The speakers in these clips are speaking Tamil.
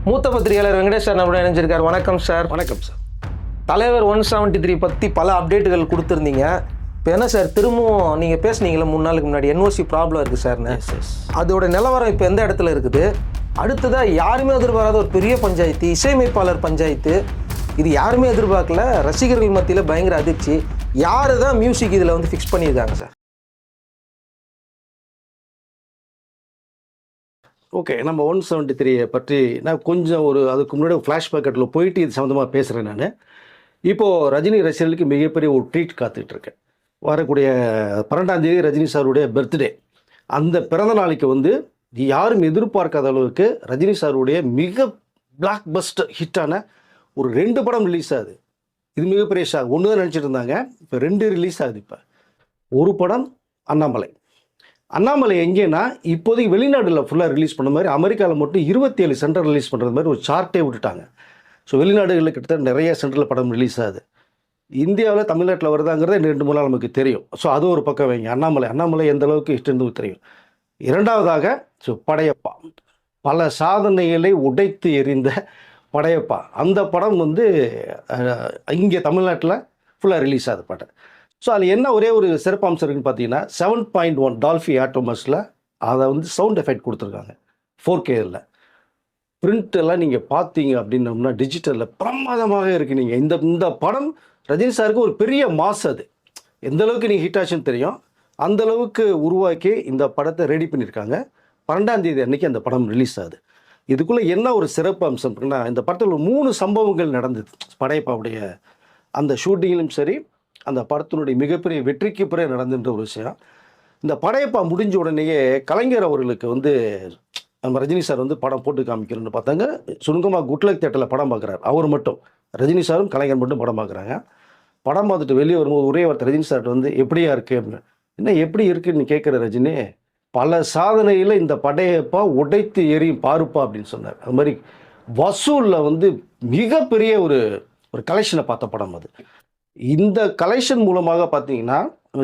மூத்த பத்திரிகையாளர் வெங்கடேஷ் சார் நம்மளோட இணைஞ்சிருக்கார். வணக்கம் சார். வணக்கம் சார். தலைவர் 173 பற்றி பல அப்டேட்டுகள் கொடுத்துருந்தீங்க. இப்போ என்ன சார் திரும்பவும் நீங்கள் பேசுனீங்களே 3 நாளுக்கு முன்னாடி என்ஓசி ப்ராப்ளம் இருக்குது சார்னு. அதோட நிலவரம் இப்போ எந்த இடத்துல இருக்குது? அடுத்ததாக யாருமே எதிர்பாராத ஒரு பெரிய பஞ்சாயத்து, இசையமைப்பாளர் பஞ்சாயத்து. இது யாருமே எதிர்பார்க்கல. ரசிகர்கள் மத்தியில் பயங்கர அதிர்ச்சி. யாரு தான் மியூசிக் இதில் வந்து ஃபிக்ஸ் பண்ணியிருக்காங்க சார்? ஓகே, நம்ம 173 பற்றி நான் கொஞ்சம் அதுக்கு முன்னாடி ஃப்ளாஷ்பேக்கெட்டில் போயிட்டு இது சம்மந்தமாக பேசுகிறேன். நான் இப்போது ரஜினி ரசிகர்களுக்கு மிகப்பெரிய ஒரு ட்ரீட் காத்துட்ருக்கேன். வரக்கூடிய 12ஆம் தேதி ரஜினி சாருடைய பர்த்டே. அந்த பிறந்த நாளைக்கு வந்து யாரும் எதிர்பார்க்காத அளவுக்கு ரஜினி சாருடைய மிக பிளாக் பஸ்டர் ஹிட்டான ஒரு 2 படம் ரிலீஸ் ஆகுது. இது மிகப்பெரிய ஷாக். ஒன்று தான் நினச்சிட்டு இருந்தாங்க, இப்போ 2 ரிலீஸ் ஆகுது. இப்போ ஒரு படம் அண்ணாமலை எங்கேன்னா இப்போதைக்கு வெளிநாட்டில் ஃபுல்லாக ரிலீஸ் பண்ண மாதிரி அமெரிக்காவில் மட்டும் 27 சென்டர் ரிலீஸ் பண்ணுறது மாதிரி ஒரு சார்ட்டே விட்டுட்டாங்க. ஸோ வெளிநாடுகளில் கிட்டத்தட்ட நிறைய சென்டரில் படம் ரிலீஸ் ஆகுது. இந்தியாவில் தமிழ்நாட்டில் வருதாங்கிறத 2-3 நாள் நமக்கு தெரியும். ஸோ அது ஒரு பக்கம் வைங்க. அண்ணாமலை எந்த அளவுக்கு இஷ்டம் தெரியும். இரண்டாவதாக படையப்பா, பல சாதனைகளை உடைத்து எறிந்த படையப்பா, அந்த படம் வந்து இங்கே தமிழ்நாட்டில் ஃபுல்லாக ரிலீஸ் ஆகுது படம். ஸோ அதில் என்ன ஒரே ஒரு சிறப்பு அம்சம் இருக்குன்னு பார்த்தீங்கன்னா 7.1 டால்ஃபி ஆட்டோமஸில் அதை வந்து சவுண்ட் எஃபெக்ட் கொடுத்துருக்காங்க 4Kல. பிரிண்ட் எல்லாம் நீங்கள் பார்த்தீங்க அப்படின்னோம்னா டிஜிட்டலில் பிரமாதமாக இருக்குது. நீங்கள் இந்த படம் ரஜினி சாருக்கு ஒரு பெரிய மாஸ். அது எந்த அளவுக்கு நீங்கள் ஹிட் ஆச்சுன்னு தெரியும். அந்தளவுக்கு உருவாக்கி இந்த படத்தை ரெடி பண்ணியிருக்காங்க. 12ஆம் தேதி அன்றைக்கி அந்த படம் ரிலீஸ் ஆகுது. இதுக்குள்ளே என்ன ஒரு சிறப்பு அம்சம் இருக்குன்னா, இந்த படத்தில் 3 சம்பவங்கள் நடந்தது. படையப்பாவுடைய அந்த ஷூட்டிங்கிலும் சரி, அந்த படத்தினுடைய மிகப்பெரிய வெற்றிக்கு பிறகு நடந்துன்ற ஒரு விஷயம். இந்த படையப்பா முடிஞ்ச உடனேயே கலைஞர் அவர்களுக்கு வந்து நம்ம ரஜினி சார் வந்து படம் போட்டு காமிக்கணும்னு பார்த்தாங்க. சுருங்கமாக குட்லக் தேட்டரில் படம் பார்க்குறாரு. அவர் மட்டும், ரஜினி சாரும் கலைஞர் மட்டும் படம் பார்க்குறாங்க. படம் பார்த்துட்டு வெளியே வரும்போது ஒரே வார்த்தை ரஜினி சார்ட்டு வந்து எப்படியா இருக்குது அப்படின்னு. என்ன எப்படி இருக்குன்னு கேட்குற ரஜினி, பல சாதனையில் இந்த படையப்பா உடைத்து எரியும் பாருப்பா அப்படின்னு சொன்னார். அது மாதிரி வசூலில் வந்து மிகப்பெரிய ஒரு கலெக்ஷனை பார்த்த படம் அது. இந்த கலெக்ஷன் மூலமாக பார்த்தீங்கன்னா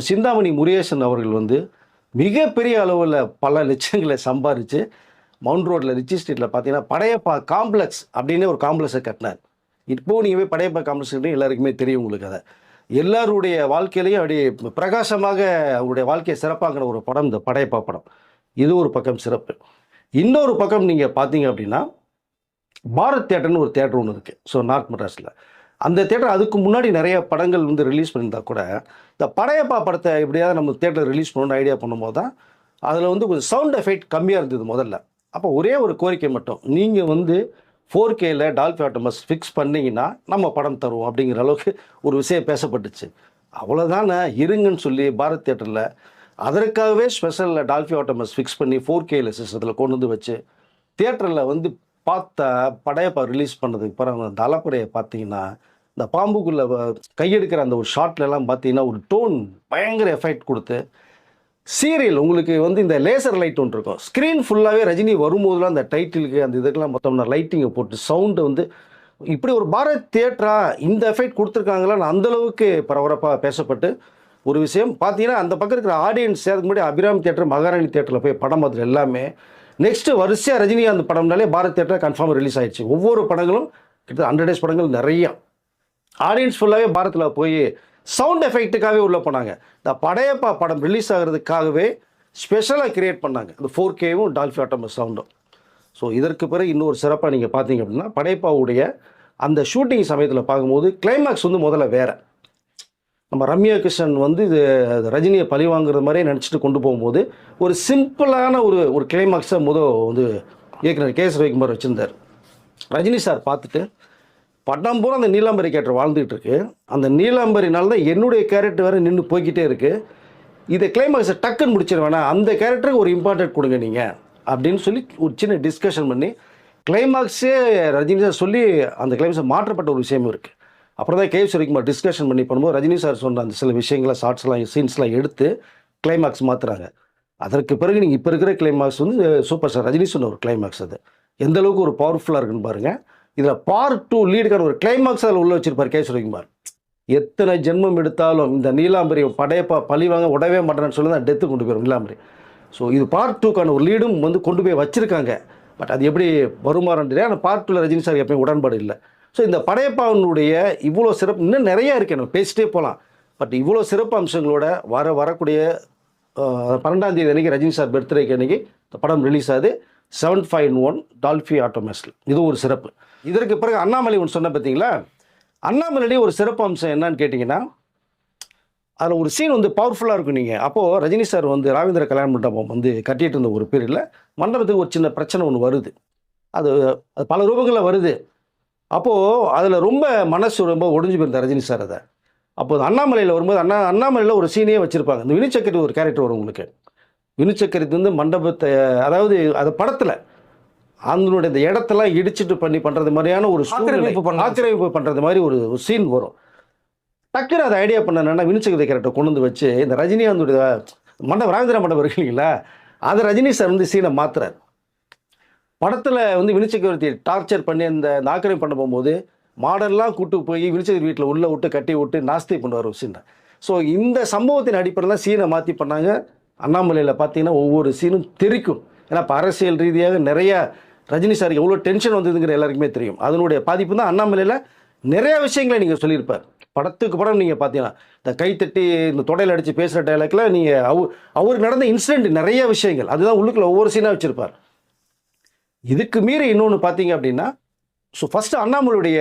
சிந்தாமணி முருகேசன் அவர்கள் வந்து மிகப்பெரிய அளவில் பல லட்சங்களை சம்பாரித்து மவுண்ட் ரோட்டில் ரிச்சி ஸ்ட்ரீட்டில் பார்த்தீங்கன்னா படையப்பா காம்ப்ளெக்ஸ் அப்படின்னு ஒரு காம்ப்ளெக்ஸை கட்டினார். இப்போது நீங்கள் போய் படையப்பா காம்ப்ளெக்ஸ் எல்லாருக்குமே தெரியும் உங்களுக்கு. அதை எல்லாருடைய வாழ்க்கையிலையும் அப்படி பிரகாசமாக அவருடைய வாழ்க்கையை சிறப்பாகிற ஒரு படம் இந்த படையப்பா படம். இது ஒரு பக்கம் சிறப்பு. இன்னொரு பக்கம் நீங்கள் பார்த்தீங்க அப்படின்னா பாரத் தேட்டர்னு ஒரு தேட்டர் ஒன்று இருக்குது. ஸோ நார்த் மெட்ராஸில் அந்த தேட்டர் அதுக்கு முன்னாடி நிறைய படங்கள் வந்து ரிலீஸ் பண்ணியிருந்தா கூட இந்த படையப்பா படத்தை எப்படியாவது நம்ம தேட்டரில் ரிலீஸ் பண்ணணும்னு ஐடியா பண்ணும்போது தான் அதில் வந்து கொஞ்சம் சவுண்ட் எஃபெக்ட் கம்மியாக இருந்தது முதல்ல. அப்போ ஒரே ஒரு கோரிக்கை மட்டும், நீங்கள் வந்து 4Kல டால்ஃபி ஆட்டோமஸ் ஃபிக்ஸ் பண்ணிங்கன்னா நம்ம படம் தருவோம் அப்படிங்கிற அளவுக்கு ஒரு விஷயம் பேசப்பட்டுச்சு. அவ்வளோதானே இருங்கன்னு சொல்லி பாரத் தேட்டரில் அதற்காகவே ஸ்பெஷலில் டால்ஃபி ஆட்டோமஸ் ஃபிக்ஸ் பண்ணி 4Kல சிஸ்டத்தில் கொண்டு வந்து வச்சு தியேட்டரில் வந்து பார்த்தா படையப்பா ரிலீஸ் பண்ணதுக்கு பிறகு அந்த அலப்பறையை பார்த்தீங்கன்னா இந்த பாம்புக்குள்ளே கையெடுக்கிற அந்த ஒரு ஷார்ட்லலாம் பார்த்தீங்கன்னா ஒரு டோன் பயங்கர எஃபெக்ட் கொடுத்து சீரியல் உங்களுக்கு வந்து இந்த லேசர் லைட் ஒன்று இருக்கும். ஸ்க்ரீன் ஃபுல்லாகவே ரஜினி வரும்போதுலாம் அந்த டைட்டிலுக்கு அந்த இதுக்கெல்லாம் மொத்தம்னா லைட்டிங்கை போட்டு சவுண்டு வந்து இப்படி ஒரு பாரத் தியேட்டரா இந்த எஃபெக்ட் கொடுத்துருக்காங்களான்னு அந்தளவுக்கு பரபரப்பாக பேசப்பட்டு ஒரு விஷயம். பார்த்தீங்கன்னா அந்த பக்கம் இருக்கிற ஆடியன்ஸ் சேர்த்துக்கு முன்னாடி அபிராமி தியேட்டர், மகாராணி தியேட்டரில் போய் படம் பார்த்துட்டு எல்லாமே நெக்ஸ்ட்டு வரிசையாக ரஜினிகாந்த் படம்னாலே பாரத் தேட்டரில் கன்ஃபார்ம் ரிலீஸ் ஆகிடுச்சு. ஒவ்வொரு படங்களும் கிட்டத்தட்ட 100 days படங்கள் நிறையா ஆடியன்ஸ் ஃபுல்லாகவே பாரத்தில் போய் சவுண்ட் எஃபெக்ட்டுக்காகவே உள்ளே போனாங்க. இந்த படையப்பா படம் ரிலீஸ் ஆகிறதுக்காகவே ஸ்பெஷலாக கிரியேட் பண்ணாங்க இந்த 4Kவும் டால்ஃபி ஆட்டோமஸ் சவுண்டும். ஸோ இதற்கு பிறகு இன்னொரு சிறப்பாக நீங்கள் பார்த்தீங்க அப்படின்னா படையப்பாவுடைய அந்த ஷூட்டிங் சமயத்தில் பார்க்கும்போது கிளைமேக்ஸ் வந்து முதல்ல வேறு. நம்ம ரம்யா கிருஷ்ணன் வந்து இது ரஜினியை பழி வாங்குறது மாதிரியே நினச்சிட்டு கொண்டு போகும்போது ஒரு சிம்பிளான ஒரு கிளைமாக்ஸை வந்து இயக்குனர் KS ரவிக்குமார் வச்சுருந்தார். ரஜினி சார் பார்த்துட்டு படம் பூரா அந்த நீலாம்பரி கேரக்டர் வாழ்ந்துகிட்டு இருக்கு. அந்த நீலாம்பரினால தான் என்னுடைய கேரக்டர் வேறு நின்று போய்கிட்டே இருக்குது. இதை கிளைமாக்ஸை டக்குன்னு முடிச்சிருவேணா, அந்த கேரக்டருக்கு ஒரு இம்பார்ட்டன்ட் கொடுங்க நீங்கள் அப்படின்னு சொல்லி ஒரு சின்ன டிஸ்கஷன் பண்ணி கிளைமாக்ஸே ரஜினி சார் சொல்லி அந்த கிளைமாக்ஸை மாற்றப்பட்ட ஒரு விஷயமும் இருக்குது. அப்புறம் தான் KS ரவிக்குமார் டிஸ்கஷன் பண்ணி பண்ணும்போது ரஜினி சார் சொன்ன அந்த சில விஷயங்களை ஷார்ட்ஸ்லாம் சீன்ஸ்லாம் எடுத்து கிளைமாக்ஸ் மாற்றுறாங்க. அதற்கு பிறகு நீங்கள் இப்போ இருக்கிற கிளைமாக்ஸ் வந்து சூப்பர் ஸ்டார் ரஜினி சொன்ன ஒரு கிளைமாக்ஸ். அது எந்த அளவுக்கு ஒரு பவர்ஃபுல்லாக இருக்குன்னு பாருங்கள். இதில் பார்ட் 2 லீடுக்கான ஒரு கிளைமாக்ஸ் அதில் உள்ள வச்சிருப்பார் KS ரவிக்குமார். எத்தனை ஜென்மம் எடுத்தாலும் இந்த நீலாம்பரி படையப்பா பழி வாங்க உடவே மாட்டேன்னு சொல்லி தான் டெத்து கொண்டு போயிடும் நீலாம்பரி. ஸோ இது பார்ட் 2க்கான ஒரு லீடும் வந்து கொண்டு போய் வச்சுருக்காங்க. பட் அது எப்படி வருமானம் தெரியாது. ஆனால் பார்ட் 2ல ரஜினி சார் எப்பயும் உடன்பாடு இல்லை. ஸோ இந்த படையப்பாவினுடைய இவ்வளோ சிறப்பு இன்னும் நிறையா இருக்குது, நம்ம பேசிட்டே போகலாம். பட் இவ்வளோ சிறப்பு அம்சங்களோட வரக்கூடிய 12ஆம் தேதி அன்றைக்கி ரஜினி சார் பர்த்டேக்கு அன்றைக்கி இந்த படம் ரிலீஸ் ஆகுது 751 டால்ஃபி ஆட்டோமேஸ்ல. இது ஒரு சிறப்பு. இதற்கு பிறகு அண்ணாமலை ஒன்று சொன்ன பார்த்தீங்களா, அண்ணாமலையிலேயே ஒரு சிறப்பு அம்சம் என்னன்னு கேட்டிங்கன்னா, அதில் ஒரு சீன் வந்து பவர்ஃபுல்லாக இருக்கும். நீங்கள் அப்போது ரஜினி சார் வந்து ராவேந்திர கல்யாண மண்டபம் வந்து கட்டிகிட்டு இருந்த ஒரு பீரியடில் மண்டபத்துக்கு ஒரு சின்ன பிரச்சனை ஒன்று வருது. அது பல ரூபங்களில் வருது. அப்போது அதில் ரொம்ப மனசு ரொம்ப ஒடிஞ்சு போயிருந்தார் ரஜினி சார். அதை அப்போது அண்ணாமலையில் வரும்போது அண்ணாமலையில் ஒரு சீனே வச்சுருப்பாங்க. இந்த வினு சக்கரவர்த்தி ஒரு கேரக்டர் வரும் உங்களுக்கு. வினு சக்கரவர்த்தி வந்து மண்டபத்தை, அதாவது அது படத்தில் அதனுடைய இந்த இடத்தெல்லாம் இடிச்சிட்டு பண்ணுறது மாதிரியான ஒரு ஆக்கிரமிப்பு பண்ணுறது மாதிரி ஒரு சீன் வரும். டக்குன்னு அதை ஐடியா பண்ணனா வினு சக்கரவர்த்தி கேரக்டர் கொண்டு வந்து வச்சு இந்த ரஜினிகாந்தோடைய மண்டபம், ராவேந்திர மண்டபம் இருக்கு இல்லைங்களா, அதை ரஜினி சார் வந்து சீனை மாத்துறார். படத்தில் வந்து வினு சக்கரவர்த்தி டார்ச்சர் பண்ணி அந்த ஆக்கிரமிப்பு பண்ண போகும்போது மாடல்லாம் கூட்டு போய் வினு சக்கரவர்த்தி வீட்டில் உள்ளே விட்டு கட்டி விட்டு நாஸ்தி பண்ணுவார் ஒரு சீனை. ஸோ இந்த சம்பவத்தின் அடிப்படையில் தான் சீனை மாற்றி பண்ணாங்க. அண்ணாமலையில் பார்த்தீங்கன்னா ஒவ்வொரு சீனும் தெரிக்கும். ஏன்னா இப்போ அரசியல் ரீதியாக நிறையா ரஜினி சாருக்கு எவ்வளோ டென்ஷன் வந்ததுங்கிற எல்லாருக்குமே தெரியும். அதனுடைய பாதிப்பு தான் அண்ணாமலையில் நிறையா விஷயங்களை நீங்கள் சொல்லியிருப்பார். படத்துக்கு படம் நீங்கள் பார்த்தீங்கன்னா இந்த கைத்தட்டி இந்த தொடையில் அடித்து பேசுகிற டைலாக்ல நீங்கள் அவருக்கு நடந்த இன்சிடென்ட் நிறைய விஷயங்கள் அதுதான் உள்ளுக்குள்ள ஒவ்வொரு சீனாக வச்சுருப்பார். இதுக்கு மீறி இன்னொன்று பார்த்தீங்க அப்படின்னா, ஸோ ஃபஸ்ட்டு அண்ணாமலையுடைய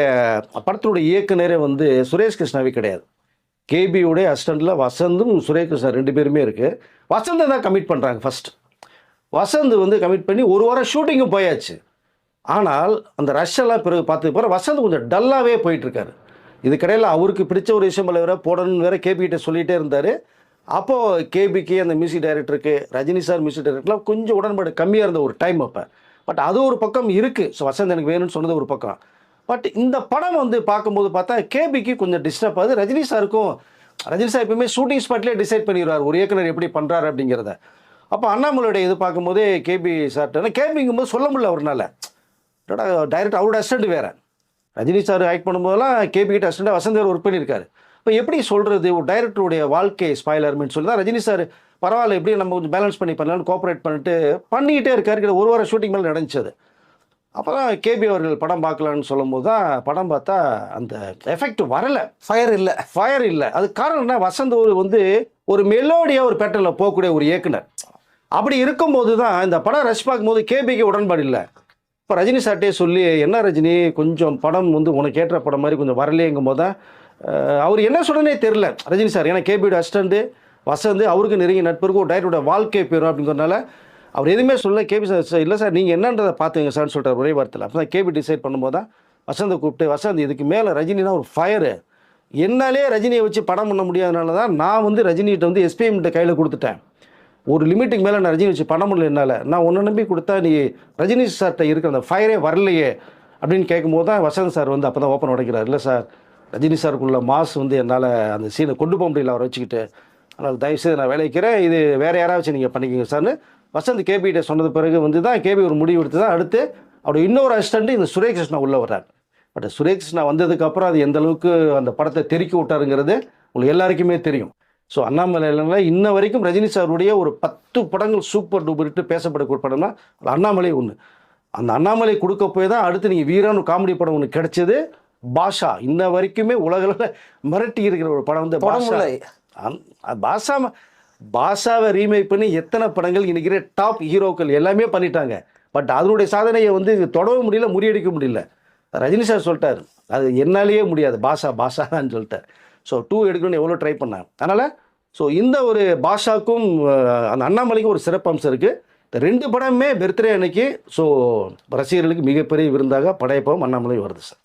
படத்தினுடைய இயக்குனரே வந்து சுரேஷ் கிருஷ்ணாவே கிடையாது. கேபியோடைய அசிஸ்டண்டில் வசந்தும் சுரேஷ் கிருஷ்ணா 2 பேருமே இருக்குது. வசந்தை தான் கமிட் பண்ணுறாங்க ஃபஸ்ட். வசந்த் வந்து கமிட் பண்ணி ஒரு வாரம் ஷூட்டிங்கும் போயாச்சு. ஆனால் அந்த ரஷ்ஷெல்லாம் பிறகு பார்த்துக்கு பிறகு வசந்த் கொஞ்சம் டல்லாகவே போயிட்டுருக்காரு. இதுக்கடையில் அவருக்கு பிடிச்ச ஒரு விஷயம் வேற போடணும்னு வேறு கேபிகிட்ட சொல்லிகிட்டே இருந்தார். அப்போது கேபிக்கு அந்த மியூசிக் டைரக்டருக்கு ரஜினி சார் மியூசிக் டைரக்டர்லாம் கொஞ்சம் உடன்பாடு கம்மியாக இருந்த ஒரு டைம் அப்போ. பட் அது ஒரு பக்கம் இருக்குது. ஸோ வசந்த் எனக்கு வேணும்னு சொன்னது ஒரு பக்கம். பட் இந்த படம் வந்து பார்க்கும்போது பார்த்தா கேபிக்கு கொஞ்சம் டிஸ்டர்ப் ஆகுது. ரஜினி சார் எப்பவுமே ஷூட்டிங் ஸ்பாட்லேயே டிசைட் பண்ணிடுவார் ஒரு இயக்குனர் எப்படி பண்ணுறாரு அப்படிங்கிறத. அப்போ அண்ணாமலையோட இது பார்க்கும்போது கேபி சார்ட்ட கேபிங்கும்போது சொல்ல முடியல அவர்னால. டைரக்ட் அவரோட அசிஸ்டண்ட் வேறு. ரஜினி சார் ஆக்ட் பண்ணும்போதெல்லாம் கேபிகிட்ட அசிஸ்டண்டாக வசந்த் வேறு ஒர்க் பண்ணியிருக்காரு. இப்போ எப்படி சொல்கிறது, ஒரு டைரக்டருடைய வாழ்க்கை ஸ்பாயிலர்மெண்ட் சொல்லி தான் ரஜினி சார் பரவாயில்ல எப்படி நம்ம கொஞ்சம் பேலன்ஸ் பண்ணலாம்னு கோஆப்ரேட் பண்ணிக்கிட்டே இருக்காரு. ஒரு வாரம் ஷூட்டிங் மேலே நடந்துச்சது. அப்போ தான் கேபி அவர்கள் படம் பார்க்கலான்னு சொல்லும் போது தான் படம் பார்த்தா அந்த எஃபெக்ட் வரலை, ஃபயர் இல்லை. அது காரணம் என்ன, வசந்த் வந்து ஒரு மெலோடியாக ஒரு பேட்டர்னில் போகக்கூடிய ஒரு இயக்குனர். அப்படி இருக்கும்போது தான் இந்த படம் ரஷ் பார்க்கும்போது கேபிக்கு உடன்பாடு இல்லை. இப்போ ரஜினி சார்ட்டே சொல்லி என்ன ரஜினி கொஞ்சம் படம் வந்து உனக்கு ஏற்ற படம் மாதிரி கொஞ்சம் வரலையேங்கும் போது தான் அவர் என்ன சொல்கிறனே தெரில ரஜினி சார். ஏன்னா கேபியோட அசிஸ்டண்ட்டு வசந்த் அவருக்கு நெருங்கிய நட்பருக்கு ஒரு டைரக்டரோட வாழ்க்கை போயிடும் அப்படிங்கிறதுனால அவர் எதுவுமே சொல்ல. கேபி சார் இல்லை சார் நீங்கள் என்னன்றதை பார்த்துங்க சார்னு சொல்லிட்டார் ஒரே வார்த்தையில். அப்போ தான் கேபி டிசைட் பண்ணும்போது தான் வசந்தை கூப்பிட்டு, வசந்த் இதுக்கு மேலே ரஜினினா ஒரு ஃபயரு, என்னாலே ரஜினியை வச்சு படம் பண்ண முடியாதனால தான் நான் வந்து ரஜினிகிட்ட வந்து எஸ்பிஎம்கிட்ட கையில் கொடுத்துட்டேன். ஒரு லிமிட்டுக்கு மேலே நான் ரஜினி வச்சு பண்ண முடியல என்னால். நான் ஒன்று நம்பி கொடுத்தா நீ ரஜினி சார்கிட்ட இருக்கிற அந்த ஃபயரே வரலையே அப்படின்னு கேட்கும்போது தான் வசந்த் சார் வந்து அப்போ தான் ஓப்பன் உடைக்கிறார். இல்லை சார் ரஜினி சாருக்குள்ள மாஸ் வந்து என்னால் அந்த சீனை கொண்டு போக முடியல அவரை வச்சுக்கிட்டு, அதனால் தயவுசெய்து நான் வேலைக்கிறேன், இது வேறு யாராச்சும் நீங்கள் பண்ணிக்கோங்க சார்னு வசந்த் கேபிகிட்ட சொன்னது பிறகு வந்து தான் கேபி ஒரு முடிவு எடுத்து தான் அடுத்து அவரோட இன்னொரு அசிஸ்டண்ட்டு இந்த சுரேஷ் கிருஷ்ணா உள்ளே வர்றார். பட் சுரேஷ் கிருஷ்ணா வந்ததுக்கப்புறம் அது எந்த அளவுக்கு அந்த படத்தை தெறிக்கி விட்டாருங்கிறது உங்களுக்கு எல்லாருக்குமே தெரியும். ஸோ அண்ணாமலையில் இன்ன வரைக்கும் ரஜினி சாருடைய ஒரு 10 படங்கள் சூப்பர் டூப்பர்ட்டு பேசப்படக்கூடிய படம்னா அது அண்ணாமலை ஒன்று. அந்த அண்ணாமலை கொடுக்க போய் தான் அடுத்து நீங்கள் வீரான்னு காமெடி படம் ஒன்று கிடைச்சது பாஷா. இன்ன வரைக்குமே உலகில் மிரட்டி இருக்கிற ஒரு படம் வந்து பாஷாவை ரீமேக் பண்ணி எத்தனை படங்கள் இன்றைக்கி டாப் ஹீரோக்கள் எல்லாமே பண்ணிட்டாங்க. பட் அதனுடைய சாதனையை வந்து தொடவும் முடியல, முறியடிக்க முடியல. ரஜினி சார் சொல்லிட்டார் அது என்னாலேயே முடியாது, பாஷான்னு சொல்லிட்டார். ஸோ 2 எடுக்கணும்னு எவ்வளோ ட்ரை பண்ணாங்க. அதனால் ஸோ இந்த ஒரு பாஷாக்கும் அந்த அண்ணாமலைக்கும் ஒரு சிறப்பு அம்சம் இருக்குது. இந்த 2 படமே பர்த்டே அன்னைக்கு ஸோ ரசிகர்களுக்கு மிகப்பெரிய விருந்தாக படையப்பவும் அண்ணாமலை வருது சார்.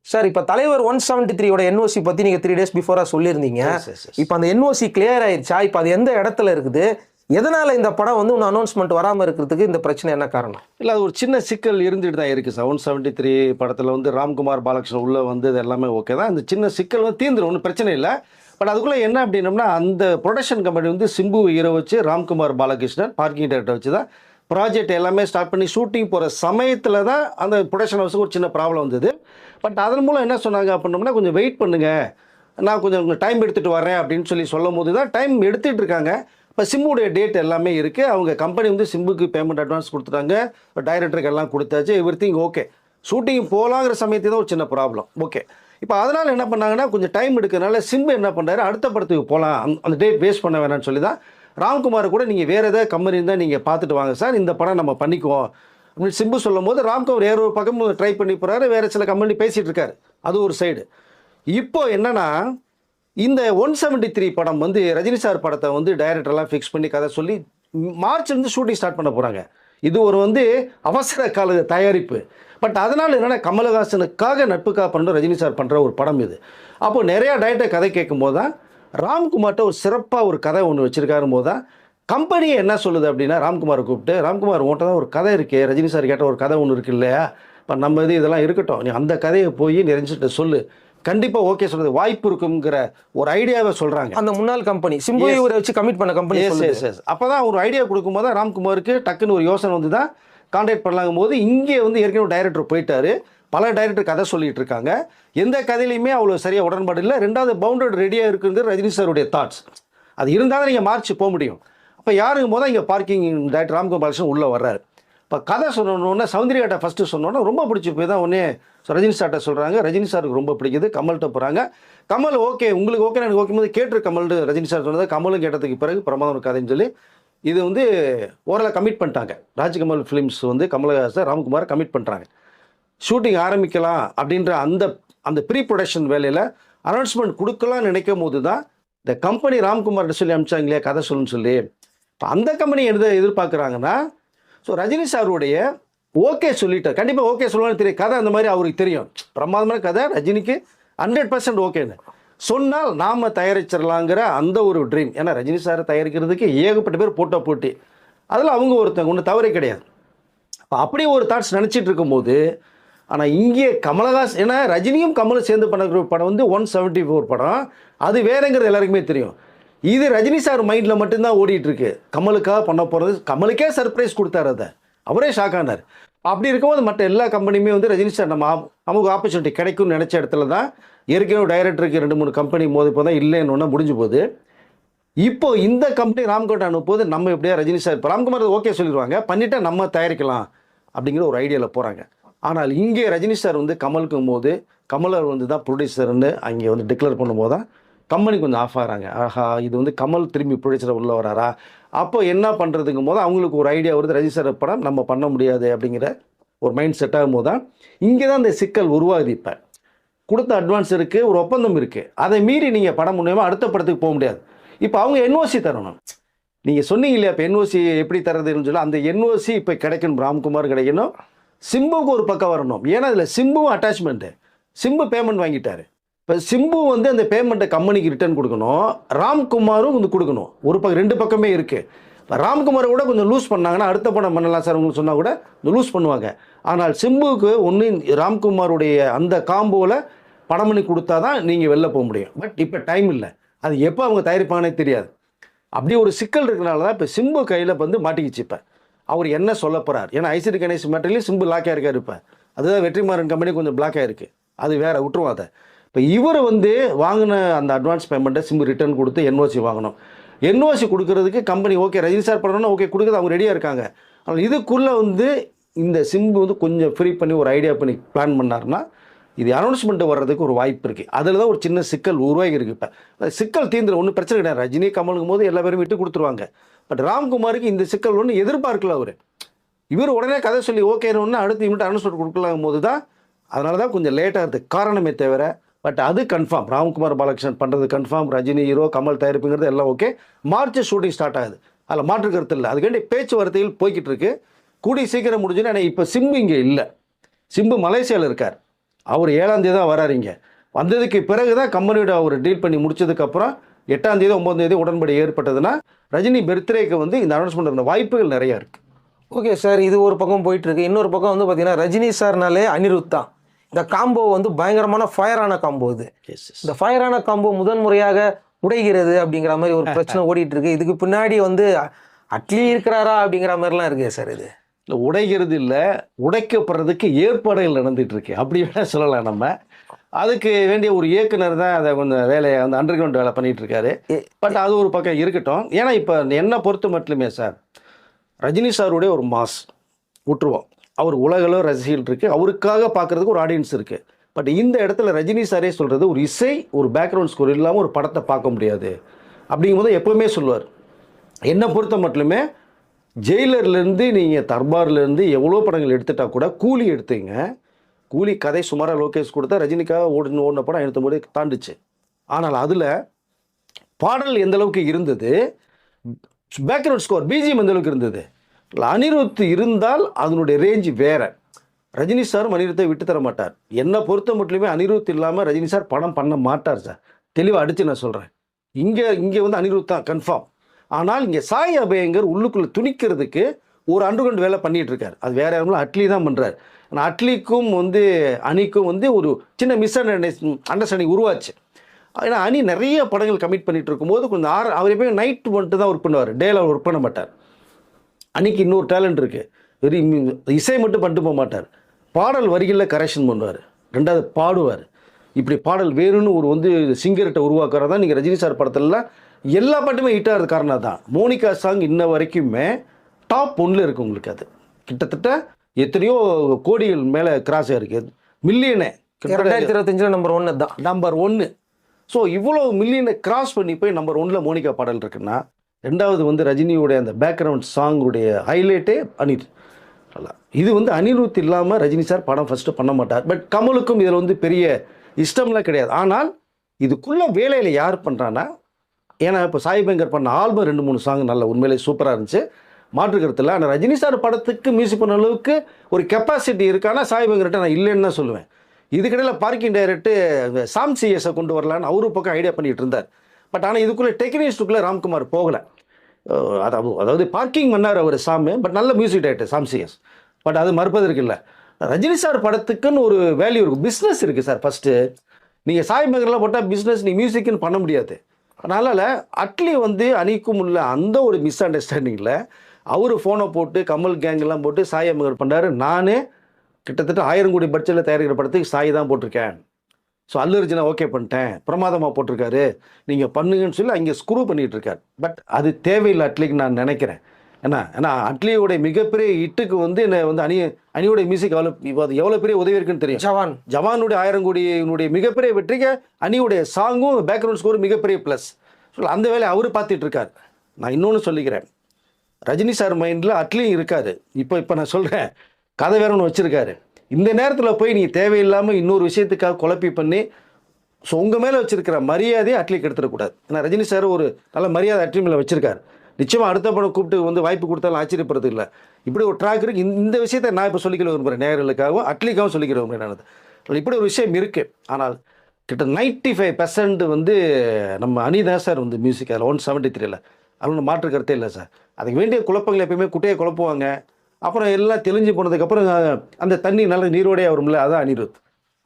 சார் இப்போ தலைவர் 173யோட என்ஓசி பற்றி நீங்கள் 3 days பிஃபோராக சொல்லியிருந்தீங்க. இப்போ அந்த என்ஓசி கிளியர் ஆயிடுச்சா? இப்போ அது எந்த இடத்துல இருக்குது? எதனால் இந்த படம் வந்து ஒன்று அனௌன்ஸ்மெண்ட் வராமல் இருக்கிறதுக்கு இந்த பிரச்சனை என்ன காரணம்? இல்லை அது ஒரு சின்ன சிக்கல் இருந்துட்டு தான் இருக்குது சார். 173 படத்தில் வந்து ராம்குமார் பாலகிருஷ்ணன் உள்ளே வந்து இது எல்லாமே ஓகே தான். இந்த சின்ன சிக்கல் வந்து தீர்ந்துடும், ஒன்றும் பிரச்சனை இல்லை. பட் அதுக்குள்ளே என்ன அப்படின்னம்னா அந்த ப்ரொடக்ஷன் கம்பெனி வந்து சிம்பு ஹீரோ வச்சு ராம்குமார் பாலகிருஷ்ணன் பார்க்கிங் டைரக்டர் வச்சு தான் ப்ராஜெக்ட் எல்லாமே ஸ்டார்ட் பண்ணி ஷூட்டிங் போகிற சமயத்தில் தான் அந்த ப்ரொடக்ஷன் ஹவுஸுக்கு ஒரு சின்ன ப்ராப்ளம் வந்தது. பட் அதன் மூலம் என்ன சொன்னாங்க அப்படின்னோம்னா கொஞ்சம் வெயிட் பண்ணுங்கள், நான் கொஞ்சம் டைம் எடுத்துகிட்டு வரேன் அப்படின்னு சொல்லும் போது தான் டைம் எடுத்துகிட்டு இருக்காங்க. இப்போ சிம்முடைய டேட் எல்லாமே இருக்குது. அவங்க கம்பெனி வந்து சிம்புக்கு பேமெண்ட் அட்வான்ஸ் கொடுத்துட்டாங்க, டைரக்டருக்கு எல்லாம் கொடுத்தாச்சு, எவ்ரிதிங் ஓகே. ஷூட்டிங் போகலாங்கிற சமயத்தில் தான் ஒரு சின்ன ப்ராப்ளம். ஓகே, இப்போ அதனால் என்ன பண்ணாங்கன்னா கொஞ்சம் டைம் எடுக்கிறதுனால சிம்பு என்ன பண்ணுறாரு, அடுத்த படத்துக்கு போகலாம், அந்த டேட் வேஸ்ட் பண்ண வேணாம்னு சொல்லி தான் ராம்குமார் கூட நீங்கள் வேறு ஏதாவது கம்பெனி இருந்தால் நீங்கள் பார்த்துட்டு வாங்க சார், இந்த படம் நம்ம பண்ணிக்குவோம் அப்படின்னு சிம்பு சொல்லும் போது ராம்குமார் வேறு ஒரு பக்கம் ட்ரை பண்ணி போகிறாரு, வேறு சில கம்பெனி பேசிகிட்டு இருக்காரு, அது ஒரு சைடு. இப்போ என்னென்னா இந்த 173 படம் வந்து ரஜினி சார் படத்தை வந்து டைரக்டர்லாம் ஃபிக்ஸ் பண்ணி கதை சொல்லி மார்ச்லேருந்து ஷூட்டிங் ஸ்டார்ட் பண்ண போகிறாங்க. இது ஒரு வந்து அவசர கால தயாரிப்பு. பட் அதனால் என்னென்னா கமலஹாசனுக்காக நட்புக்காக பண்ணுற ரஜினி சார் பண்ணுற ஒரு படம் இது. அப்போது நிறையா டைரக்டர் கதை கேட்கும்போது தான் ராம்குமார்கிட்ட ஒரு சிறப்பாக ஒரு கதை ஒன்று வச்சுருக்காரும் போது தான் கம்பெனியை என்ன சொல்லுது அப்படின்னா, ராம்குமாரை கூப்பிட்டு, ராம்குமார் உன்ட்ட தான் ஒரு கதை இருக்கே, ரஜினி சார் கேட்ட ஒரு கதை ஒன்று இருக்கு இல்லையா, இப்போ நம்ம இதெல்லாம் இருக்கட்டும், நீ அந்த கதையை போய் நீ ரஜினிகிட்ட சொல்லு, கண்டிப்பாக ஓகே சொல்கிறது வாய்ப்பு இருக்குங்கிற ஒரு ஐடியாவை சொல்கிறாங்க. அந்த முன்னாள் கம்பெனி சிம்பு இவரை வச்சு கமிட் பண்ண கம்பெனி. அப்போ தான் ஒரு ஐடியா கொடுக்கும்போது தான் ராம்குமாருக்கு டக்குன்னு ஒரு யோசனை வந்து தான் கான்டாக்ட் பண்ணலாங்கும் போது இங்கே வந்து ஏற்கனவே டைரக்டர் போயிட்டாரு, பல டைரக்டர் கதை சொல்லிட்டு இருக்காங்க, எந்த கதையிலையுமே அவ்வளோ சரியாக உடன்பாடு இல்லை. ரெண்டாவது பவுண்டட் ரெடியாக இருக்குங்கிறது ரஜினி சாருடைய தாட்ஸ். அது இருந்தால் தான் நீங்கள் மார்ச் போக முடியும். அப்போ யாருங்கும் போது இங்கே பார்க்கிங் டைரக்டர் ராம்குமார் பாலகிருஷ்ணன் உள்ளே வர்றாரு. இப்போ கதை சொன்னோன்னே சௌந்தர்யாட்ட ஃபஸ்ட்டு சொன்னோன்னா ரொம்ப பிடிச்சி போய் தான் உடனே ரஜினி சார்கிட்ட சொல்கிறாங்க, ரஜினி சாருக்கு ரொம்ப பிடிக்குது, கமல்கிட்ட போகிறாங்க. கமல் ஓகே உங்களுக்கு ஓகே எனக்கு ஓகே போது கேட்டு கமல் ரஜினி சார் சொன்னது, கமலும் கேட்டதுக்கு பிறகு பிரமாதம் ஒரு கதைன்னு சொல்லி இது வந்து ஓரளவு கமிட் பண்ணிட்டாங்க. ராஜ்கமல் ஃபிலிம்ஸ் வந்து கமலஹாசன் ராம்குமார் கமிட் பண்ணுறாங்க, ஷூட்டிங் ஆரம்பிக்கலாம் அப்படின்ற அந்த ப்ரீ ப்ரொடக்ஷன் வேலையில் அனௌன்ஸ்மெண்ட் கொடுக்கலாம்னு நினைக்கும் போது தான் இந்த கம்பெனி ராம்குமார்கிட்ட சொல்லி அனுப்பிச்சாங்க இல்லையா கதை சொல்லுன்னு சொல்லி. இப்போ அந்த கம்பெனி எதிர்பார்க்குறாங்கன்னா, ஸோ ரஜினி சாருடைய ஓகே சொல்லிட்டார், கண்டிப்பாக ஓகே சொல்லுவான்னு தெரியும், கதை அந்த மாதிரி அவருக்கு தெரியும், பிரமாதமான கதை, ரஜினிக்கு 100% ஓகேன்னு சொன்னால் நாம் தயாரிச்சிடலாங்கிற அந்த ஒரு ட்ரீம். ஏன்னா ரஜினி சாரை தயாரிக்கிறதுக்கு ஏகப்பட்ட பேர் போட்டி, அதில் அவங்க ஒருத்தங்க ஒன்றும் தவறே கிடையாது. அப்போ அப்படியே ஒரு தாட்ஸ் நினச்சிட்டு இருக்கும்போது, ஆனால் இங்கே கமலஹாசன், ஏன்னா ரஜினியும் கமலும் சேர்ந்து பண்ண படம் வந்து 174 படம், அது வேறுங்கிறது எல்லாருக்குமே தெரியும். இது ரஜினி சார் மைண்டில் மட்டும்தான் ஓடிட்டுருக்கு, கமலுக்காக பண்ண போகிறது, கமலுக்கே சர்ப்ரைஸ் கொடுத்தாரு, அதை அவரே ஷாக் ஆனார். அப்படி இருக்கும்போது மற்ற எல்லா கம்பெனியுமே வந்து ரஜினி சார் நமக்கு ஆப்பர்ச்சுனிட்டி கிடைக்கும்னு நினச்ச இடத்துல தான் ஏற்கனவே டைரக்டருக்கு 2-3 கம்பெனி மோதி போதான் இல்லைன்னு ஒன்றா முடிஞ்சு போகுது. இப்போ இந்த கம்பெனி ராம்குமார் அனுப்பும்போது நம்ம எப்படியா ரஜினி சார் இப்போ ராம்குமார் ஓகே சொல்லிடுவாங்க, பண்ணிவிட்டால் நம்ம தயாரிக்கலாம் அப்படிங்கிற ஒரு ஐடியாவில் போகிறாங்க. ஆனால் இங்கே ரஜினி சார் வந்து கமலுக்கும் போது கமல் வந்து தான் ப்ரொடியூசர்னு அங்கே வந்து டிக்ளேர் பண்ணும்போது தான் கம்பெனி கொஞ்சம் ஆஃப் ஆகிறாங்க. ஆஹா, இது வந்து கமல் திரும்பி ப்ரொடியூசரை உள்ளே வராரா, அப்போ என்ன பண்ணுறதுங்கும் போது அவங்களுக்கு ஒரு ஐடியா வருது, ரஜினி சார் படம் நம்ம பண்ண முடியாது அப்படிங்கிற ஒரு மைண்ட் செட் ஆகும்போது தான் இங்கே தான் இந்த சிக்கல் உருவாகுது. இப்போ கொடுத்த அட்வான்ஸ் இருக்குது, ஒரு ஒப்பந்தம் இருக்குது, அதை மீறி நீங்கள் படம் மூலியமாக அடுத்த படத்துக்கு போக முடியாது. இப்போ அவங்க என்ஓசி தரணும். நீங்கள் சொன்னீங்க இல்லையா இப்போ என்ஓசி எப்படி தரதுன்னு சொல்லி, அந்த என்ஓசி இப்போ கிடைக்கணும், ராம்குமார் கிடைக்கணும், சிம்புக்கு ஒரு பக்கம் வரணும். ஏன்னா அதில் சிம்புவும் அட்டாச்மெண்ட்டு, சிம்பு பேமெண்ட் வாங்கிட்டார். இப்போ சிம்பு வந்து அந்த பேமெண்ட்டை கம்பெனிக்கு ரிட்டர்ன் கொடுக்கணும், ராம்குமாரும் வந்து கொடுக்கணும். ஒரு பக்கம் 2 பக்கமே இருக்குது. இப்போ ராம்குமாரை கூட கொஞ்சம் லூஸ் பண்ணாங்கன்னா அடுத்த படம் பண்ணலாம் சார் உங்களுக்கு சொன்னால் கூட லூஸ் பண்ணுவாங்க. ஆனால் சிம்புவுக்கு ஒன்று ராம்குமாருடைய அந்த காம்போவில் படம் பண்ணி கொடுத்தா தான் நீங்கள் வெளில போக முடியும். பட் இப்போ டைம் இல்லை, அது எப்போ அவங்க தயாரிப்பாங்கன்னே தெரியாது. அப்படி ஒரு சிக்கல் இருக்கிறனால தான் இப்போ சிம்பு கையில் வந்து மாட்டிக்கிச்சு. இப்போ அவர் என்ன சொல்ல போகிறார், ஏன்னா ஐசிடி கணேஷ் மேட்டர்லேயும் சிம்பு லாக் ஆகிருக்காரு. இப்போ அதுதான் வெற்றிமாறன் கம்பெனி கொஞ்சம் பிளாக் ஆகிருக்கு, அது வேறு விட்டுருவோம் அதை. இப்போ இவர் வந்து வாங்கின அந்த அட்வான்ஸ் பேமெண்ட்டை சிம்பு ரிட்டர்ன் கொடுத்து என்ஓசி வாங்கணும். என்ஓசி கொடுக்கறதுக்கு கம்பெனி ஓகே ரஜினி சார் பண்ணணும்னா ஓகே கொடுக்குறது அவங்க ரெடியாக இருக்காங்க. ஆனால் இதுக்குள்ளே வந்து இந்த சிம்பு வந்து கொஞ்சம் ஃப்ரீ பண்ணி ஒரு ஐடியா பண்ணி பிளான் பண்ணார்னா இது அனௌன்ஸ்மெண்ட் வர்றதுக்கு ஒரு வாய்ப்பு இருக்குது. அதில் தான் ஒரு சின்ன சிக்கல் உருவாகி இருக்குது. இப்போ சிக்கல் தீர்ந்துடும், ஒன்றும் பிரச்சனை கிடையாது. ரஜினி கமலுக்கும் போது எல்லா பேரும் விட்டு கொடுத்துருவாங்க. பட் ராம்குமாருக்கு இந்த சிக்கல் ஒன்று எதிர்பார்க்கல. இவர் உடனே கதை சொல்லி ஓகேன்னு ஒன்று அடுத்து இவன்ட்டு அனௌன்ஸ்மெண்ட் கொடுக்கலாம் போது தான், அதனால தான் கொஞ்சம் லேட்டாகிறதுக்கு காரணமே தவிர. பட் அது கன்ஃபார்ம், ராம்குமார் பாலகிருஷ்ணன் பண்ணுறது கன்ஃபார்ம், ரஜினி ஹீரோ, கமல் தயாரிப்புங்கிறது எல்லாம் ஓகே. மார்ச் ஷூட்டிங் ஸ்டார்ட் ஆகுது, அதில் மாற்று கருத்து இல்லை. அதுக்காண்டி பேச்சுவார்த்தைகள் போய்கிட்டு இருக்கு, கூடி சீக்கிரம் முடிஞ்சுன்னா. ஆனால் இப்போ சிம்பு இங்கே இல்லை, சிம்பு மலேசியாவில் இருக்கார். அவர் 7ஆம் தேதி தான் வராரு. இங்கே வந்ததுக்கு பிறகு தான் கம்பெனியோட அவர் டீல் பண்ணி முடிச்சதுக்கப்புறம் 8ஆம் தேதி 9ஆம் தேதி உடன்படி ஏற்பட்டதுன்னா ரஜினி பர்த்டேக்கு வந்து இந்த அனௌன்ஸ்மெண்ட் பண்ண வாய்ப்புகள் நிறையா இருக்குது. ஓகே சார், இது ஒரு பக்கம் போயிட்டுருக்கு. இன்னொரு பக்கம் வந்து பார்த்தீங்கன்னா ரஜினி சார்னாலே அனிருத் தான். இந்த காம்போ வந்து பயங்கரமான ஃபயரான காம்போ. இது இந்த ஃபயரான காம்போ முதன் முறையாக உடைகிறது அப்படிங்கிற மாதிரி ஒரு பிரச்சனை ஓடிட்டு இருக்கு. இதுக்கு பின்னாடி வந்து அட்லி இருக்கிறாரா அப்படிங்கிற மாதிரிலாம் இருக்கு சார். இது இல்லை உடைகிறது இல்லை, உடைக்கப்படுறதுக்கு ஏற்பாடுகள் நடந்துட்டு இருக்கு, அப்படி வேணா சொல்லலாம் நம்ம. அதுக்கு வேண்டிய ஒரு இயக்குனர் தான் அதை கொஞ்சம் வேலையை வந்து அண்டர் கிரவுண்ட் வேலை பண்ணிட்டு இருக்காரு. பட் அது ஒரு பக்கம் இருக்கட்டும். ஏன்னா இப்போ என்னை பொறுத்த மட்டுமே சார், ரஜினி சாருடைய ஒரு மாஸ் விட்டுருவோம். அவர் உலகளவு ரசிகர்கள் இருக்குது, அவருக்காக பார்க்குறதுக்கு ஒரு ஆடியன்ஸ் இருக்குது. பட் இந்த இடத்துல ரஜினி சாரே சொல்கிறது, ஒரு இசை ஒரு பேக்ரவுண்ட் ஸ்கோர் இல்லாமல் ஒரு படத்தை பார்க்க முடியாது அப்படிங்கும்போது எப்போவுமே சொல்லுவார். என்னை பொறுத்த மட்டுமே ஜெயிலர்லேருந்து நீங்கள் தர்பார்லேருந்து எவ்வளோ படங்கள் எடுத்துட்டா கூட கூலி எடுத்தீங்க. கூலி கதை சுமாராக லோகேஷ் கொடுத்தா ரஜினிக்காக ஓடின படம் 79 தாண்டுச்சு. ஆனால் அதில் பாடல் எந்த அளவுக்கு இருந்தது, பேக்ரவுண்ட் ஸ்கோர் பிஜிஎம் எந்த அளவுக்கு இருந்தது. அனிருத் இருந்தால் அதனுடைய ரேஞ்சு வேற. ரஜினி சாரும் அனிருத்தை விட்டு தர மாட்டார். என்னை பொறுத்த மட்டுமே அனிருத் இல்லாமல் ரஜினி சார் படம் பண்ண மாட்டார் சார். தெளிவாக அடித்து நான் சொல்கிறேன். இங்கே வந்து அனிருத் தான் கன்ஃபார்ம். ஆனால் இங்கே சாய் அபயங்கர் உள்ளுக்குள்ளே துணிக்கிறதுக்கு ஒரு அண்டர்கிரவுண்ட் வேலை பண்ணிகிட்டு இருக்கார். அது வேறு யாரும் அட்லி தான் பண்ணுறாரு. ஆனால் அட்லிக்கும் வந்து அணிக்கும் வந்து ஒரு சின்ன அண்டர்ஸ்டாண்டிங் உருவாச்சு. ஏன்னா அணி நிறைய படங்கள் கமிட் பண்ணிகிட்டு இருக்கும்போது கொஞ்சம் அவர் எப்போயும் நைட் மட்டும் தான் ஒர்க் பண்ணுவார், டேயில் ஒர்க் பண்ண மாட்டார். அன்றைக்கி இன்னொரு டேலண்ட் இருக்குது, வெறும் இசை மட்டும் பண்ணிட்டு போக மாட்டார், பாடல் வரிகளில் கரெக்ஷன் பண்ணுவார், ரெண்டாவது பாடுவார். இப்படி பாடல் வேணும்னு ஒரு வந்து சிங்கர்கிட்ட உருவாக்குறது தான். நீங்கள் ரஜினி சார் படத்துலலாம் எல்லா பாட்டுமே ஹிட் ஆகிறது காரணம் தான். மோனிகா சாங் இன்ன வரைக்குமே டாப் 1ல் இருக்குது. உங்களுக்கு அது கிட்டத்தட்ட எத்தனையோ கோடிகள் மேலே கிராஸ் ஆகிருக்கு, மில்லியனே. 2025 நம்பர் 1 தான், நம்பர் 1. ஸோ இவ்வளோ மில்லியனை கிராஸ் பண்ணி போய் நம்பர் 1ல் மோனிகா பாடல் இருக்குன்னா, ரெண்டாவது வந்து ரஜினியோடைய அந்த பேக்ரவுண்ட் சாங்குடைய ஹைலைட்டே அனிருத். இது வந்து அனிருத் இல்லாமல் ரஜினி சார் படம் ஃபஸ்ட்டு பண்ண மாட்டார். பட் கமலுக்கும் இதில் வந்து பெரிய இஷ்டம்லாம் கிடையாது. ஆனால் இதுக்குள்ளே வேலையில் யார் பண்ணுறான்னா, ஏன்னா இப்போ சாய் அபயங்கர் பண்ண ஆல்பம் 2-3 சாங் நல்ல உண்மையிலே சூப்பராக இருந்துச்சு, மாற்றுக்கிறதுல. ஆனால் ரஜினி சார் படத்துக்கு மியூசிக் பண்ண அளவுக்கு ஒரு கெப்பாசிட்டி இருக்கானா சாய் அபயங்கர்கிட்ட நான் இல்லைன்னு தான் சொல்லுவேன். இதுக்கிடையில் பார்க்கிங் டைரக்ட்டு சாம் சிஎஸை கொண்டு வரலான்னு அவரு பக்கம் ஐடியா பண்ணிகிட்டு இருந்தார். பட் ஆனால் இதுக்குள்ளே டெக்னிஸ்டுக்குள்ளே ராம்குமார் போகலை. அதாவது பார்க்கிங் பண்ணார் அவர் சாமி, பட் நல்ல music director Sam CS. But அது மறுப்பதற்கு இல்லை. ரஜினி சார் படத்துக்குன்னு ஒரு வேல்யூ இருக்குது, பிஸ்னஸ் இருக்குது சார். ஃபஸ்ட்டு நீங்கள் சாய் அபயங்கர்லாம் போட்டால் பிஸ்னஸ் நீ மியூசிக்குன்னு பண்ண முடியாது. அதனால் அட்லி வந்து அணிக்கும் உள்ள அந்த ஒரு மிஸ் அண்டர்ஸ்டாண்டிங்கில் அவர் ஃபோனை போட்டு கமல் கேங்கெல்லாம் போட்டு சாய் அபயங்கர் பண்ணுறாரு. நானே கிட்டத்தட்ட 1000 கோடி பட்ஜெட்டில் தயாரிக்கிற படத்துக்கு சாய் தான் போட்டிருக்கேன். ஸோ அல்லு அர்ஜுனா ஓகே பண்ணிட்டேன், பிரமாதமாக போட்டிருக்காரு, நீங்கள் பண்ணுங்கன்னு சொல்லி அங்கே ஸ்க்ரூ பண்ணிகிட்டு இருக்கார். பட் அது தேவையில்லை அட்லிக்கு நான் நினைக்கிறேன். ஏன்னா அட்லியோடைய மிகப்பெரிய ஹிட்டுக்கு வந்து என்ன வந்து அணியோடைய மியூசிக் எவ்வளோ பெரிய உதவி இருக்குன்னு தெரியும். ஜவானுடைய 1000 கோடியினுடைய மிகப்பெரிய வெற்றிக்கு அணியோடைய சாங்கும் பேக்ரவுண்ட் ஸ்கோரும் மிகப்பெரிய ப்ளஸ். ஸோ அந்த வேலையை அவர் பார்த்துட்டு இருக்கார். நான் இன்னொன்று சொல்லிக்கிறேன், ரஜினி சார் மைண்டில் அட்லியும் இருக்காது. இப்போ நான் சொல்கிறேன், கதை வேற ஒன்று வச்சுருக்காரு. இந்த நேரத்தில் போய் நீங்கள் தேவையில்லாமல் இன்னொரு விஷயத்துக்காக குழப்பி பண்ணி ஸோ உங்கள் மேலே வச்சுருக்கிற மரியாதையை அட்லிக்கு எடுத்துடக்கூடாது. ஏன்னா ரஜினி சார் ஒரு நல்ல மரியாதை அட்லி மேலே வச்சுருக்காரு. நிச்சயமாக அடுத்த படம் கூப்பிட்டு வந்து வாய்ப்பு கொடுத்தாலும் ஆச்சரியப்படுறது இல்லை. இப்படி ஒரு ட்ராக் இருக்குது. இந்த விஷயத்தை நான் இப்போ சொல்லிக்கிற விரும்புகிறேன், நேயர்களுக்காகவும் அட்லிக்காகவும் சொல்லிக்கிற விரும்புகிறேன். நான் இப்படி ஒரு விஷயம் இருக்குது. ஆனால் கிட்ட 95% வந்து நம்ம அனிதான் சார் வந்து மியூசிக் அதில் 173 அதில் ஒன்று மாற்று கருத்தே இல்லை சார். அதுக்கு வேண்டிய குழப்பங்கள் எப்பயுமே குட்டையை குழப்புவாங்க. அப்புறம் எல்லாம் தெளிஞ்சு போனதுக்கப்புறம் அந்த தண்ணி நல்ல நீரோடையாக வரும்ல, அதான் அனிருத்.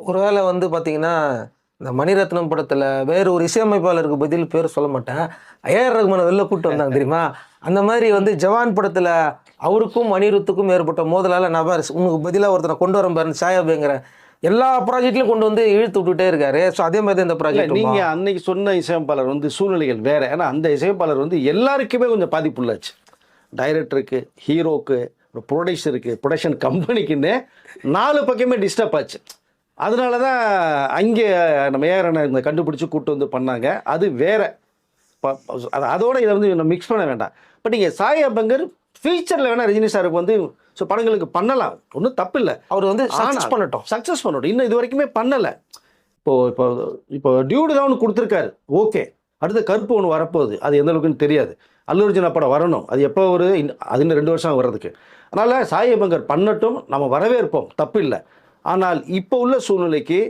ஒருவேளை வந்து பார்த்தீங்கன்னா இந்த மணிரத்னம் படத்தில் வேறு ஒரு இசையமைப்பாளருக்கு பதில் பேர் சொல்ல மாட்டேன், ஏஆர் ரகுமானை வெளில கூப்பிட்டு வந்தாங்க தெரியுமா? அந்த மாதிரி வந்து ஜவான் படத்தில் அவருக்கும் அனிருத்துக்கும் ஏற்பட்ட மோதலால் நபர் உனக்கு பதிலாக ஒருத்தனை கொண்டு வர பாருன்னு சாய் அபயங்கர் எல்லா ப்ராஜெக்ட்லையும் கொண்டு வந்து இழுத்து விட்டுட்டே இருக்காரு. ஸோ அதே மாதிரி இந்த ப்ராஜெக்ட் நீங்கள் அன்னைக்கு சொன்ன இசையமைப்பாளர் வந்து சூழ்நிலைகள் வேறு. ஏன்னா அந்த இசையமைப்பாளர் வந்து எல்லாருக்குமே கொஞ்சம் பாதிப்புள்ளாச்சு. டைரக்டருக்கு, ஹீரோக்கு, ப்ரொடியூசருக்கு, ப்ரொடக்ஷன் கம்பெனிக்குன்னு 4 பக்கமே டிஸ்டர்ப் ஆச்சு. அதனால தான் அங்கே நம்ம ஏஆர் கண்டுபிடிச்சி கூப்பிட்டு வந்து பண்ணாங்க. அது வேறு. அதோட இதை வந்து நம்ம மிக்ஸ் பண்ண வேண்டாம். பட் நீங்கள் சாய் அபயங்கர் ஃபியூச்சரில் வேணால் ரஜினி சாருக்கு வந்து ஸோ படங்களுக்கு பண்ணலாம், ஒன்றும் தப்பு இல்லை. அவர் வந்து சக்ஸஸ் பண்ணட்டும். இன்னும் இது வரைக்குமே பண்ணலை. இப்போ டியூடு தான் ஒன்று கொடுத்துருக்காரு, ஓகே. அடுத்த கருப்பு ஒன்று வரப்போகுது, அது எந்த அளவுக்குன்னு தெரியாது. அல்லு அர்ஜுனா படம் வரணும், அது எப்போ அது இன்னும் 2 வருஷம் வர்றதுக்கு. அதனால் சாய் அபயங்கர் பண்ணட்டும், நம்ம வரவேற்போம், தப்பு இல்லை. ஆனால் இப்போ உள்ள சூழ்நிலைக்கு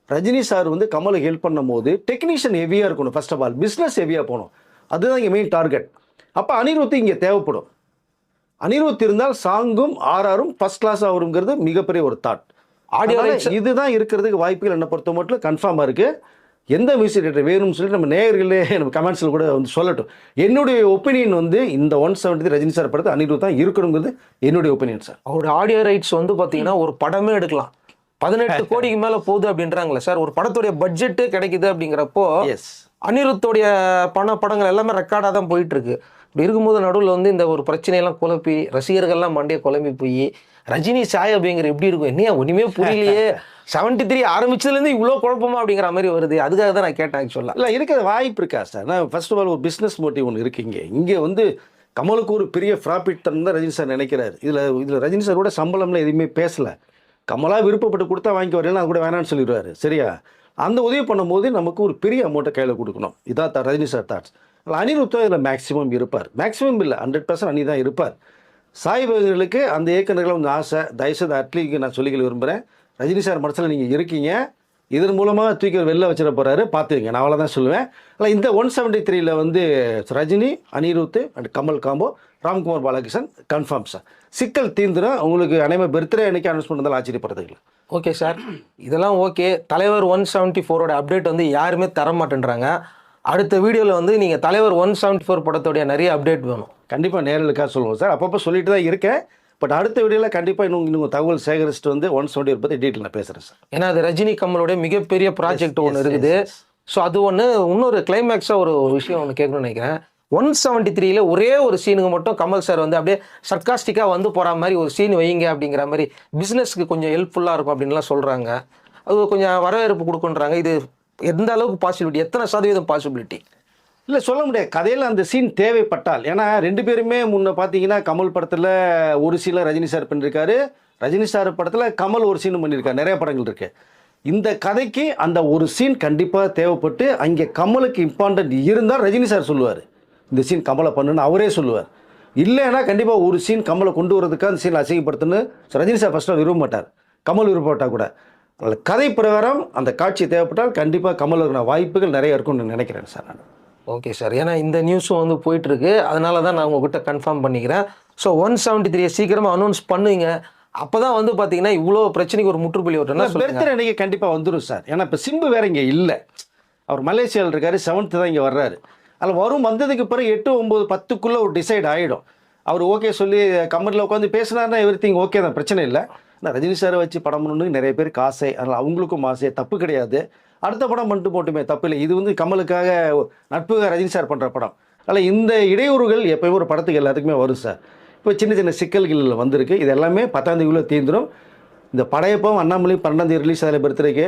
ரஜினி சார் வந்து கமலுக்கு ஹெல்ப் பண்ணும் போது டெக்னீஷியன் ஹெவியாக இருக்கணும். ஃபர்ஸ்ட் ஆஃப் ஆல் பிஸ்னஸ் ஹெவியாக போகணும், அதுதான் இங்கே மெயின் டார்கெட். அப்போ அனிருத் இங்கே தேவைப்படும். அனிருத் இருந்தால் சாங்கும் ஆர்ஆரும் ஃபர்ஸ்ட் கிளாஸாக வருங்கிறது மிகப்பெரிய ஒரு தாட். ஆடியோ இதுதான் இருக்கிறதுக்கு வாய்ப்புகள் என்னை பொறுத்த மட்டும் கன்ஃபார்மாக இருக்குது. எந்த மியூசிக் டைரக்டர் வேணும்னு சொல்லிட்டு நம்ம நேயர்களே நம்ம கமெண்ட்ஸில் கூட வந்து சொல்லட்டும். என்னுடைய ஒப்பீனியன் வந்து இந்த 173 ரஜினி சார் படத்தை அனிருத் தான் இருக்கணுங்கிறது என்னுடைய ஒப்பீனியன் சார். அவருடைய ஆடியோ ரைட்ஸ் வந்து பார்த்தீங்கன்னா ஒரு படமே எடுக்கலாம். 18 கோடிக்கு மேல போகுது அப்படின்றாங்களே சார். ஒரு படத்துடைய பட்ஜெட்டு கிடைக்குது அப்படிங்கிறப்போ எஸ் அனிருத்தோடைய படங்கள் எல்லாமே ரெக்கார்டாக தான் போயிட்டு இருக்கு. இப்படி இருக்கும்போது நடுவில் வந்து இந்த ஒரு பிரச்சனையெல்லாம் குழப்பி ரசிகர்கள்லாம் மண்டையை குழம்பி போய் ரஜினி சாய் அப்படிங்கிற எப்படி இருக்கும், என்னையா ஒன்றுமே புரியலையே, 73 ஆரம்பிச்சதுலேருந்து இவ்வளோ குழப்பமா அப்படிங்கிற மாதிரி வருது. அதுக்காக தான் நான் கேட்டேன் ஆக்சுவலாக. இல்லை இருக்கிற வாய்ப்பு இருக்கா சார்? நான் ஃபர்ஸ்ட் ஆஃப் ஆல் ஒரு பிஸ்னஸ் மோட்டிவ் ஒன்று இருக்குது. இங்கே வந்து கமலுக்கு ஒரு பெரிய ப்ராஃபிட் தரணும் தான் ரஜினி சார் நினைக்கிறாரு. இதில் ரஜினி சாரோட சம்பளம்லாம் எதுவுமே பேசலை. கமலா விருப்பப்பட்டு கொடுத்தா வாங்கி வரலாம், அது கூட வேணான்னு சொல்லிடுவார். சரியா? அந்த உதவி பண்ணும்போது நமக்கு ஒரு பெரிய அமௌண்ட்டை கையில் கொடுக்கணும். இதான் ரஜினி சார் தாட்ஸ். அனிருத்தம் இதில் மேக்ஸிமம் இருப்பார். மேக்ஸிமம் இல்லை, 100% அனி தான் இருப்பார். சாய் பகவர்களுக்கு அந்த இயக்குநர்கள் கொஞ்சம் ஆசை. தயவுசெய்து அட்லீக்கு நான் சொல்லிக்க விரும்புகிறேன், ரஜினி சார் மனசில் நீங்கள் இருக்கீங்க, இதன் மூலமாக தூக்கி வெளில வச்சிட போகிறாரு, பார்த்துக்கங்க. நான் அவ்வளோதான் சொல்லுவேன். ஆனால் இந்த 173 வந்து Rajini, Anirudh and Kamal combo, Ramkumar Balakrishnan confirm sir. சிக்கல் தீர்ந்துடும். உங்களுக்கு அனைவரும் பர்த்டே அன்றைக்கி அனௌன்ஸ் பண்ணதால் ஆச்சரியப்படுறதுக்கு. ஓகே சார், இதெல்லாம் ஓகே. தலைவர் 174ஓட அப்டேட் வந்து யாருமே தர மாட்டேன்றாங்க. அடுத்த வீடியோவில் வந்து நீங்கள் தலைவர் 174 படத்தோடைய நிறைய அப்டேட் வேணும். கண்டிப்பாக நேரலுக்காக சொல்லுவோம் சார். அப்பப்போ சொல்லிட்டு தான் இருக்கேன். பட் அடுத்த வீடியோவில் கண்டிப்பாக இன்னும் தகவல் சேகரிச்சுட்டு வந்து 174 பற்றி டீட்டெயில் நான் பேசுகிறேன் சார். ஏன்னா அது ரஜினி கமலுடைய மிகப்பெரிய ப்ராஜெக்ட் ஒன்று இருக்குது. ஸோ அது ஒன்று. இன்னொரு கிளைமேக்ஸாக ஒரு விஷயம் ஒன்று கேட்கணும்னு நினைக்கிறேன். 173ல் ஒரே ஒரு சீனுக்கு மட்டும் கமல் சார் வந்து அப்படியே சர்க்காஸ்டிக்காக வந்து போகிற மாதிரி ஒரு சீன் வைங்க அப்படிங்கிற மாதிரி, பிஸ்னஸ்க்கு கொஞ்சம் ஹெல்ப்ஃபுல்லாக இருக்கும் அப்படின்லாம் சொல்கிறாங்க. அது கொஞ்சம் வரவேற்பு கொடுக்குன்றாங்க. இது எந்த அளவுக்கு பாசிபிலிட்டி, எத்தனை சதவீதம் பாசிபிலிட்டி? இல்லை சொல்ல முடியாது. கதையில் அந்த சீன் தேவைப்பட்டால். ஏன்னா 2 பேருமே முன்ன பார்த்தீங்கன்னா கமல் படத்தில் ஒரு சீனில் ரஜினி சார் பண்ணியிருக்காரு, ரஜினி சார் படத்தில் கமல் ஒரு சீனும் பண்ணியிருக்காரு. நிறைய படங்கள் இருக்குது. இந்த கதைக்கு அந்த ஒரு சீன் கண்டிப்பாக தேவைப்பட்டு அங்கே கமலுக்கு இம்பார்ட்டன்ட் இருந்தால் ரஜினி சார் சொல்லுவார், இந்த சீன் கமலை பண்ணுன்னு அவரே சொல்லுவார். இல்லைன்னா கண்டிப்பாக ஒரு சீன் கமலை கொண்டு வரதுக்கு அந்த சீன் அசிங்கப்படுத்துன்னு ரஜினி சார் ஃபஸ்ட்டாக விரும்ப மாட்டார், கமல் விருப்பப்பட்டால் கூட. அதில் கதை பிரகாரம் அந்த காட்சி தேவைப்பட்டால் கண்டிப்பாக கமலுக்கான வாய்ப்புகள் நிறைய இருக்கும்னு நினைக்கிறேன் சார் நான். ஓகே சார், ஏன்னா இந்த நியூஸும் வந்து போயிட்டுருக்கு, அதனால தான் நான் உங்ககிட்ட கன்ஃபார்ம் பண்ணிக்கிறேன். ஸோ 173 சீக்கிரமாக அனௌன்ஸ் பண்ணுவீங்க. அப்போ தான் வந்து பார்த்தீங்கன்னா இவ்வளோ பிரச்சனைக்கு ஒரு முற்றுப்புள்ளி வரட்டும்னா பர்த்டே அன்றைக்கி கண்டிப்பாக வந்துடும் சார். ஏன்னா இப்போ சிம்பு வேறு இங்கே இல்லை, அவர் மலேசியாவில் இருக்கார், 7th தான் இங்கே வர்றாரு. அதில் வந்ததுக்கு பிறகு 8, 9, 10க்குள்ளே ஒரு டிசைட் ஆகிடும். அவர் ஓகே சொல்லி கமெண்டில் உட்காந்து பேசினார்னா எவ்ரிதிங் ஓகே தான், பிரச்சனை இல்லை. ஆனால் ரஜினி சாரை வச்சு படம் பண்ணணுன்னு நிறைய பேருக்கு ஆசை. அதனால் அவங்களுக்கும் ஆசை, தப்பு கிடையாது. அடுத்த படம் பண்ணிட்டு போட்டுமே, தப்பு இல்லை. இது வந்து கமலுக்காக நட்புக்காக ரஜினி சார் பண்ணுற படம். அதனால் இந்த இடையூறுகள் எப்போயும் ஒரு படத்துக்கு எல்லாத்துக்குமே வரும் சார். இப்போ சின்ன சின்ன சிக்கல்கள் வந்திருக்கு. இது எல்லாமே 10ஆம் தேதிக்குள்ளே தீர்ந்துடும். இந்த படையப்பம் அண்ணாமலை 12ஆம் தேதி ரிலீஸ் அதில் பர்த்டேக்கு.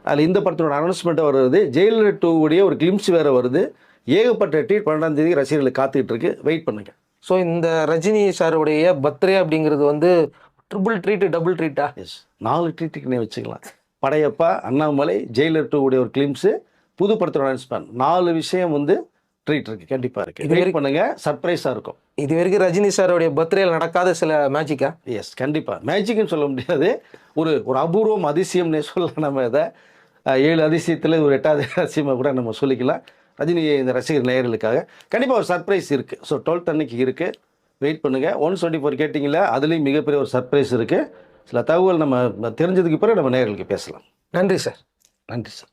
அதில் இந்த படத்தோட அனௌன்ஸ்மெண்ட்டாக வருது. ஜெயிலர் 2 உடைய ஒரு கிளிம்ஸ் வேறு வருது. ஏகப்பட்ட ட்ரீட் 12ஆம் தேதி ரசிகர்களுக்கு காத்துக்கிட்டு இருக்கு. வெயிட் பண்ணுங்க. ஸோ இந்த ரஜினி சாருடைய பர்த்டே அப்படிங்கிறது வந்து ட்ரிபிள் ட்ரீட், டபுள் ட்ரீட்டா? எஸ், 4 ட்ரீட்டுக்குன்னே வச்சுக்கலாம். படையப்பா, அண்ணாமலை, ஜெயிலர் 2 உடைய ஒரு கிளிம்ஸு, புது படத்தோட அனௌன்ஸ்மெண்ட், 4 விஷயம் வந்து ட்ரீட் இருக்குது, கண்டிப்பாக இருக்குது. வெயிட் பண்ணுங்க, சர்ப்ரைஸாக இருக்கும். இது வரைக்கும் ரஜினி சாருடைய பர்த்டேல நடக்காத சில மேஜிக்கா? எஸ், கண்டிப்பாக. மேஜிக்னு சொல்ல முடியாது, ஒரு அபூர்வம், அதிசயம்னே சொல்லலாம். நம்ம இதை 7 அதிசயத்தில் ஒரு 8வது அதிசயமாக கூட நம்ம சொல்லிக்கலாம். ரஜினி இந்த ரசிகர் நேயர்களுக்காக கண்டிப்பாக ஒரு சர்ப்ரைஸ் இருக்குது. ஸோ 12th அன்னைக்கு இருக்குது, வெயிட் பண்ணுங்கள். 174 கேட்டிங்களா, அதுலேயும் மிகப்பெரிய ஒரு சர்ப்ரைஸ் இருக்குது. சில தகவல் நம்ம தெரிஞ்சதுக்கு பிறகு நம்ம நேயர்களுக்கு பேசலாம். நன்றி சார். நன்றி சார்.